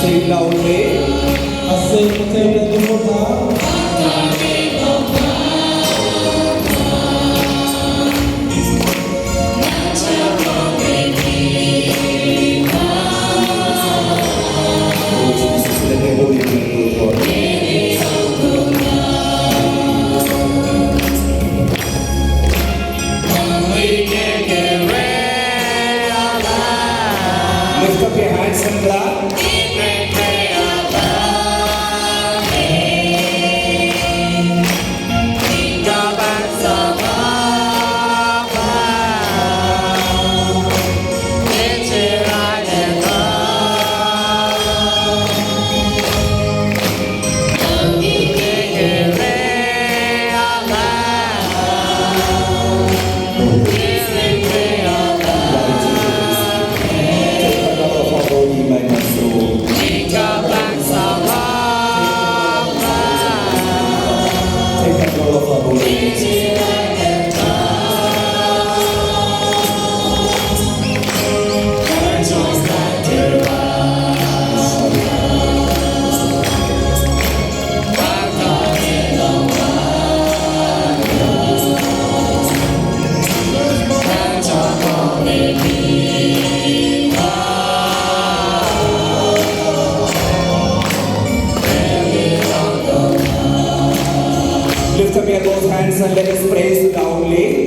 Sing loudly. I sing it one more time. Oh Jesus, let the Holy Spirit do it, Lord. Lift up your hands and clap. Lift up your both hands and let us praise loudly.